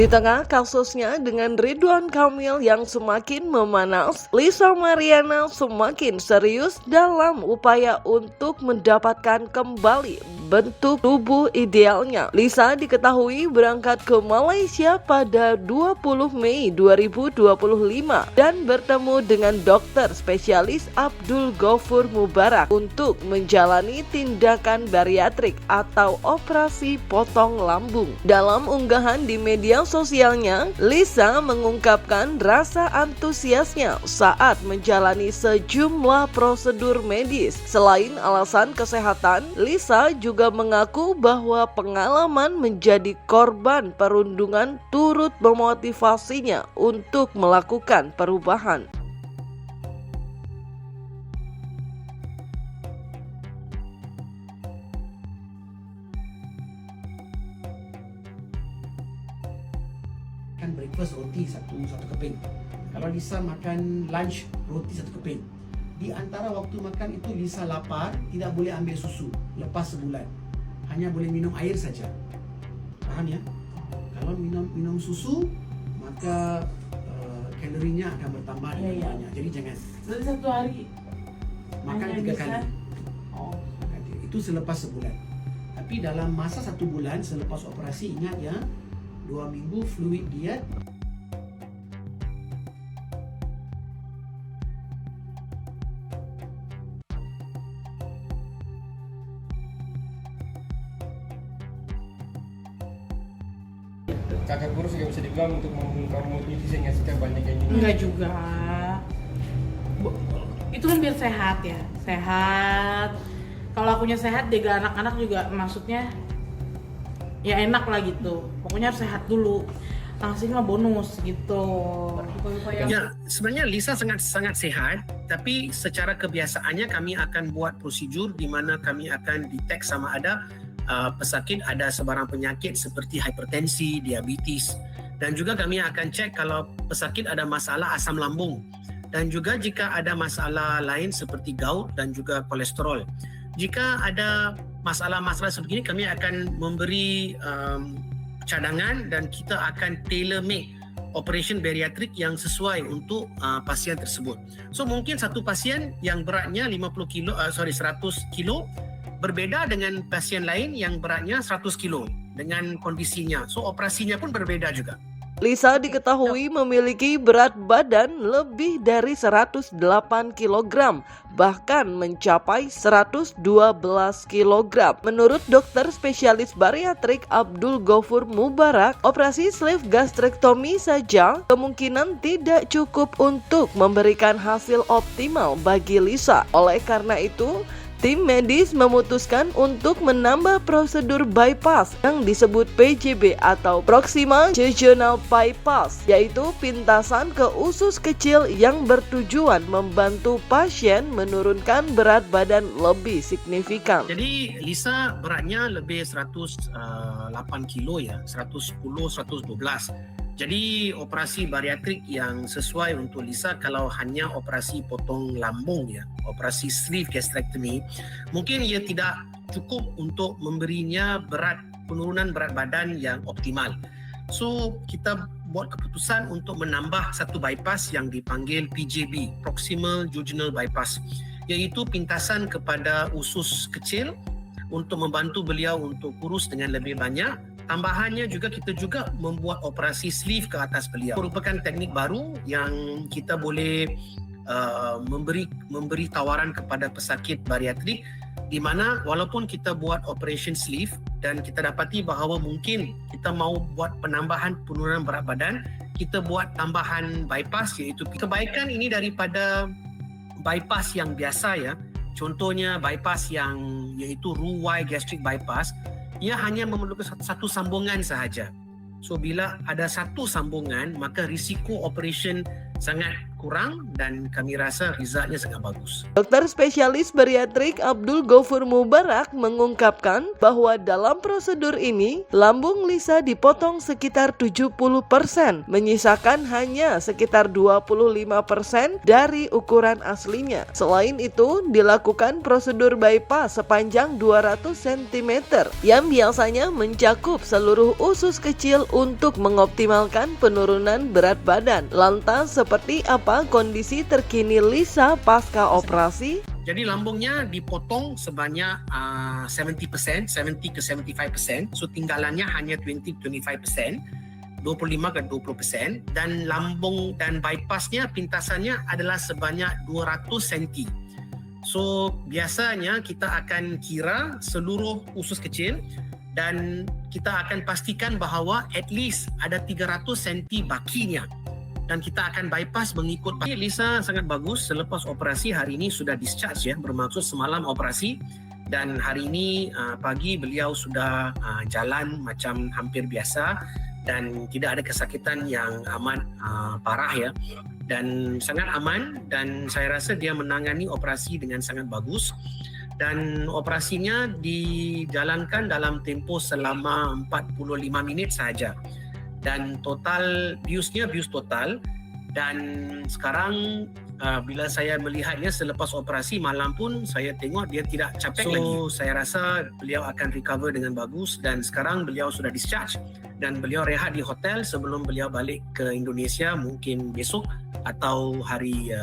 Di tengah kasusnya dengan Ridwan Kamil yang semakin memanas, Lisa Mariana semakin serius dalam upaya untuk mendapatkan kembali bentuk tubuh idealnya. Lisa diketahui berangkat ke Malaysia pada 20 Mei 2025 dan bertemu dengan dokter spesialis Abdul Ghaffur Mubarak untuk menjalani tindakan bariatrik atau operasi potong lambung. Dalam unggahan di media sosialnya, Lisa mengungkapkan rasa antusiasnya saat menjalani sejumlah prosedur medis. Selain alasan kesehatan, Lisa juga mengaku bahwa pengalaman menjadi korban perundungan turut memotivasinya untuk melakukan perubahan. Makan breakfast roti satu keping. Kalau Lisa makan lunch roti satu keping. Di antara waktu makan itu Lisa lapar, tidak boleh ambil susu lepas sebulan. Hanya boleh minum air saja. Paham ya? Kalau minum susu, maka kalorinya akan bertambah dengan banyak. Jadi jangan. Jadi satu hari Makan 3 kali. Oh. Itu selepas sebulan. Tapi dalam masa 1 bulan selepas operasi, ingat ya, 2 minggu fluid diet. Kakak kurus juga bisa dibilang untuk membongkar mulut itu sehingga suka banyak yang ini. Enggak juga. Itu kan biar sehat ya, sehat. Kalau akunya sehat, juga anak-anak juga maksudnya ya enak lah gitu. Pokoknya harus sehat dulu. Langsung mah bonus gitu. Ya, sebenarnya Lisa sangat sehat, tapi secara kebiasaannya kami akan buat prosedur di mana kami akan detect sama ada pesakit, ada sebarang penyakit seperti hipertensi, diabetes, dan juga kami akan cek kalau pesakit ada masalah asam lambung, dan juga jika ada masalah lain seperti gout dan juga kolesterol. Jika ada masalah-masalah seperti ini, kami akan memberi cadangan dan kita akan tailor make operation bariatrik yang sesuai untuk pasien tersebut. So mungkin satu pasien yang beratnya 100 kilo berbeda dengan pasien lain yang beratnya 100 kilo dengan kondisinya. So operasinya pun berbeda juga. Lisa diketahui memiliki berat badan lebih dari 108 kg, bahkan mencapai 112 kg. Menurut dokter spesialis bariatrik Abdul Ghaffur Mubarak, operasi sleeve gastrectomy saja kemungkinan tidak cukup untuk memberikan hasil optimal bagi Lisa. Oleh karena itu, tim medis memutuskan untuk menambah prosedur bypass yang disebut PJB atau Proximal Jejunal Bypass, yaitu pintasan ke usus kecil yang bertujuan membantu pasien menurunkan berat badan lebih signifikan. Jadi Lisa beratnya lebih 108 kilo ya, 110, 112. Jadi operasi bariatrik yang sesuai untuk Lisa kalau hanya operasi potong lambung ya, operasi sleeve gastrectomy, mungkin ia tidak cukup untuk memberinya penurunan berat badan yang optimal. So kita buat keputusan untuk menambah satu bypass yang dipanggil PJB, Proximal Jejunal Bypass, iaitu pintasan kepada usus kecil untuk membantu beliau untuk kurus dengan lebih banyak. Tambahannya juga kita juga membuat operasi sleeve ke atas beliau. Merupakan teknik baru yang kita boleh memberi tawaran kepada pesakit bariatrik, di mana walaupun kita buat operation sleeve dan kita dapati bahawa mungkin kita mau buat penambahan penurunan berat badan, kita buat tambahan bypass, iaitu kebaikan ini daripada bypass yang biasa ya. Contohnya bypass yang iaitu Roux-Y gastric bypass, ia hanya memerlukan satu sambungan sahaja. So bila ada satu sambungan, maka risiko operation sangat kurang dan kami rasa resultnya sangat bagus. Dokter spesialis bariatrik Abdul Ghaffur Mubarak mengungkapkan bahwa dalam prosedur ini lambung Lisa dipotong sekitar 70%, menyisakan hanya sekitar 25% dari ukuran aslinya. Selain itu, dilakukan prosedur bypass sepanjang 200 cm yang biasanya mencakup seluruh usus kecil untuk mengoptimalkan penurunan berat badan. Lantas seperti apa kondisi terkini Lisa pasca operasi? Jadi lambungnya dipotong sebanyak 70%, 70 ke 75%. So tinggalannya hanya 20-25%, 25 ke 20%. Dan lambung dan bypassnya, pintasannya adalah sebanyak 200 cm. So biasanya kita akan kira seluruh usus kecil dan kita akan pastikan bahawa at least ada 300 cm bakinya. Dan kita akan bypass mengikut. Lisa sangat bagus selepas operasi. Hari ini sudah discharge ya, bermaksud semalam operasi. Dan hari ini pagi beliau sudah jalan macam hampir biasa dan tidak ada kesakitan yang amat parah ya. Dan sangat aman dan saya rasa dia menangani operasi dengan sangat bagus. Dan operasinya dijalankan dalam tempoh selama 45 minit sahaja. Dan total bius total, dan sekarang bila saya melihatnya selepas operasi malam pun saya tengok dia tidak capek lagi. Saya rasa beliau akan recover dengan bagus dan sekarang beliau sudah discharge dan beliau rehat di hotel sebelum beliau balik ke Indonesia mungkin besok atau hari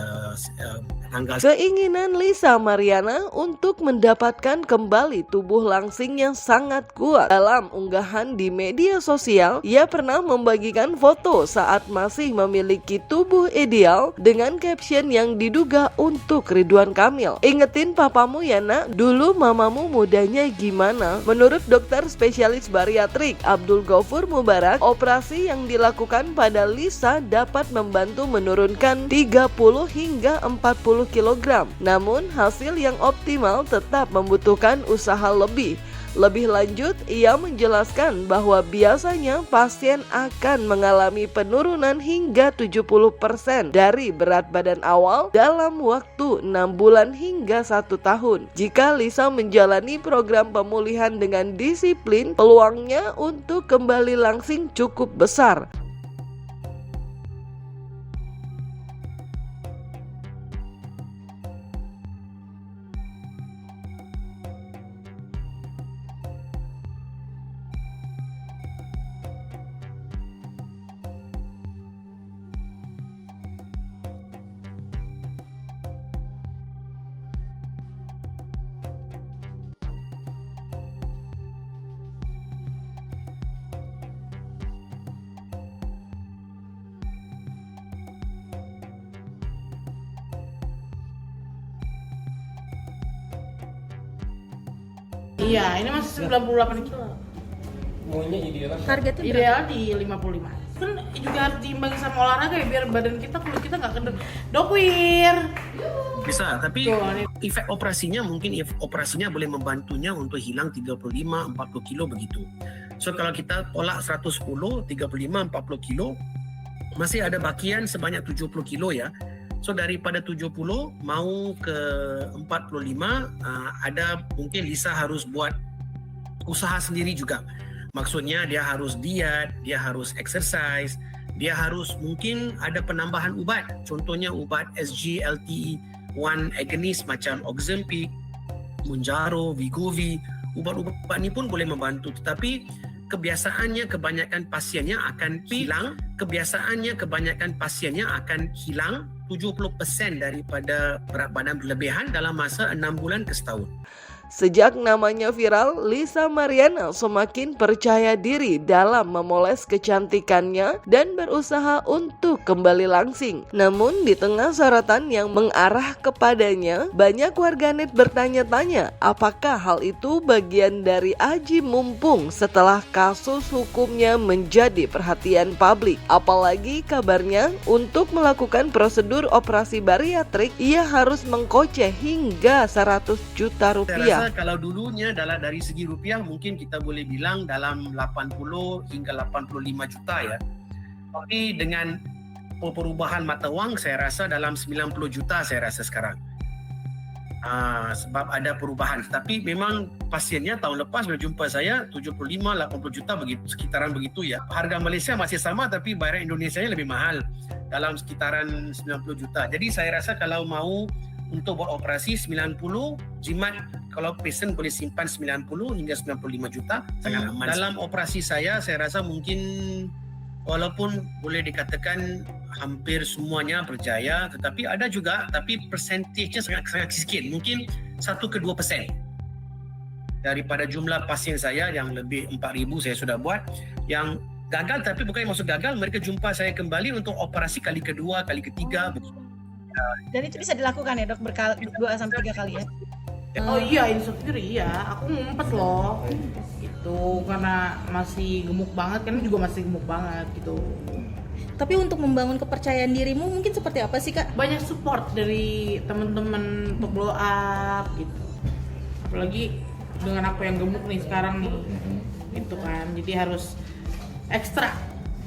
tanggal. Keinginan Lisa Mariana untuk mendapatkan kembali tubuh langsing yang sangat kuat. Dalam unggahan di media sosial, ia pernah membagikan foto saat masih memiliki tubuh ideal dengan caption yang diduga untuk Ridwan Kamil. Ingetin papamu ya nak, dulu mamamu mudanya gimana? Menurut dokter spesialis bariatrik Abdul Ghaffur Mubarak, operasi yang dilakukan pada Lisa dapat membantu menurunkan 30 hingga 40 kg. Namun hasil yang optimal tetap membutuhkan usaha lebih. Lebih lanjut, ia menjelaskan bahwa biasanya pasien akan mengalami penurunan hingga 70% dari berat badan awal dalam waktu 6 bulan hingga 1 tahun. Jika Lisa menjalani program pemulihan dengan disiplin, peluangnya untuk kembali langsing cukup besar. Iya, ini masih 98 kilo. Maunya ideal kan? Targetnya berapa? Ideal di 55. Kan juga harus diimbangi sama olahraga ya biar badan kita, kulit kita nggak kendor. Dokwir. Bisa, tapi Tuh, ini. efek operasinya mungkin operasinya boleh membantunya untuk hilang 35-40 kilo begitu. So kalau kita tolak 110, 35-40 kilo, masih ada bakian sebanyak 70 kilo ya. So daripada 70 mau ke 45, ada mungkin Lisa harus buat usaha sendiri juga. Maksudnya dia harus diet, dia harus exercise, dia harus mungkin ada penambahan ubat. Contohnya ubat SGLT1 agonist macam Ozempic, Mounjaro, Wegovy. Ubat-ubat ini pun boleh membantu, tetapi kebiasaannya kebanyakan pasiennya akan hilang. 70% daripada berat badan berlebihan dalam masa 6 bulan ke setahun. Sejak namanya viral, Lisa Mariana semakin percaya diri dalam memoles kecantikannya dan berusaha untuk kembali langsing. Namun di tengah sorotan yang mengarah kepadanya, banyak warganet bertanya-tanya apakah hal itu bagian dari aji mumpung setelah kasus hukumnya menjadi perhatian publik. Apalagi kabarnya untuk melakukan prosedur operasi bariatrik, ia harus mengkoceh hingga 100 juta rupiah. Kalau dulunya dari segi rupiah mungkin kita boleh bilang dalam 80 hingga 85 juta ya. Tapi dengan perubahan mata wang saya rasa dalam 90 juta saya rasa sekarang. Sebab ada perubahan. Tapi memang pasiennya tahun lepas bila jumpa saya 75-80 juta begitu, sekitaran begitu ya. Harga Malaysia masih sama tapi bayaran Indonesia lebih mahal dalam sekitaran 90 juta. Jadi saya rasa kalau mau untuk buat operasi 90, jimat kalau pasien boleh simpan 90 hingga 95 juta sangat aman. Dalam operasi saya rasa mungkin walaupun boleh dikatakan hampir semuanya berjaya, tetapi ada juga, tapi persentasenya sangat sikit, mungkin 1-2% daripada jumlah pasien saya yang lebih 4,000 saya sudah buat yang gagal, tapi bukan maksud gagal, mereka jumpa saya kembali untuk operasi kali kedua, kali ketiga. Dan itu bisa dilakukan ya dok, 2-3 kali ya? Oh iya, insecure iya, aku ngumpet loh itu karena masih gemuk banget, kan juga masih gemuk banget gitu. Tapi untuk membangun kepercayaan dirimu mungkin seperti apa sih kak? Banyak support dari teman-teman untuk blow up gitu, apalagi dengan aku yang gemuk nih sekarang nih gitu kan, jadi harus ekstra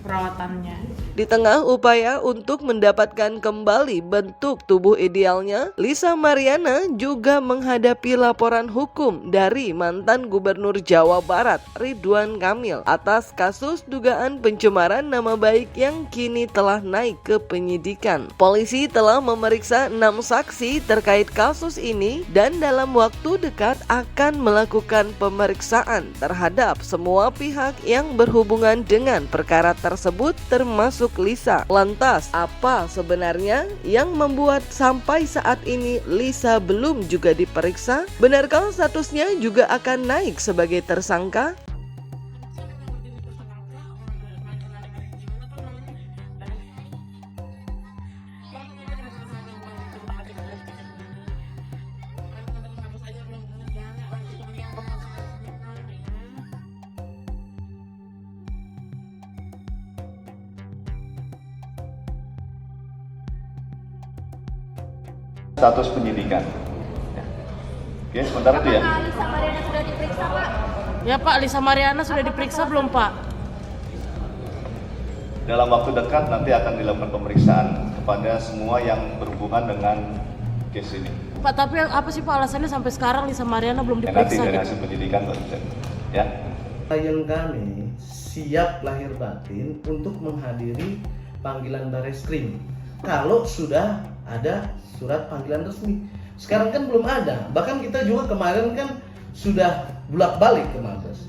perawatannya. Di tengah upaya untuk mendapatkan kembali bentuk tubuh idealnya, Lisa Mariana juga menghadapi laporan hukum dari mantan Gubernur Jawa Barat, Ridwan Kamil, atas kasus dugaan pencemaran nama baik yang kini telah naik ke penyidikan. Polisi telah memeriksa 6 saksi terkait kasus ini dan dalam waktu dekat akan melakukan pemeriksaan terhadap semua pihak yang berhubungan dengan perkara tersebut termasuk Lisa. Lantas, apa sebenarnya yang membuat sampai saat ini Lisa belum juga diperiksa? Benarkah statusnya juga akan naik sebagai tersangka? Status penyidikan. Oke, sementara itu ya. Lisa Mariana sudah diperiksa, Pak? Ya Pak, Lisa Mariana sudah diperiksa belum Pak? Dalam waktu dekat nanti akan dilakukan pemeriksaan kepada semua yang berhubungan dengan case ini. Pak, tapi apa sih Pak alasannya sampai sekarang Lisa Mariana belum Nanti diperiksa dari gitu? hasil penyidikan baru bisa. Ya. Klien kami siap lahir batin untuk menghadiri panggilan Bareskrim kalau sudah ada surat panggilan resmi. Sekarang kan belum ada. Bahkan kita juga kemarin kan sudah bolak-balik ke Mabes.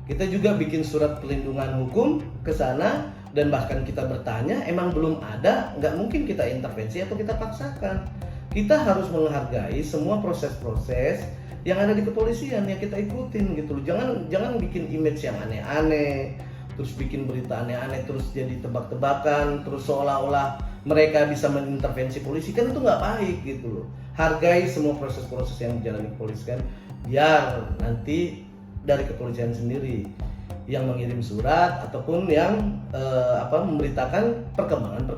Kita juga bikin surat pelindungan hukum ke sana dan bahkan kita bertanya, emang belum ada, nggak mungkin kita intervensi atau kita paksakan. Kita harus menghargai semua proses-proses yang ada di kepolisian yang kita ikutin gitu loh. Jangan bikin image yang aneh-aneh, terus bikin berita aneh-aneh, terus jadi tebak-tebakan, terus seolah-olah mereka bisa mengintervensi polisi, kan itu nggak baik gitu loh. Hargai semua proses-proses yang dijalani kepolisian, biar nanti dari kepolisian sendiri yang mengirim surat ataupun yang memberitakan perkembangan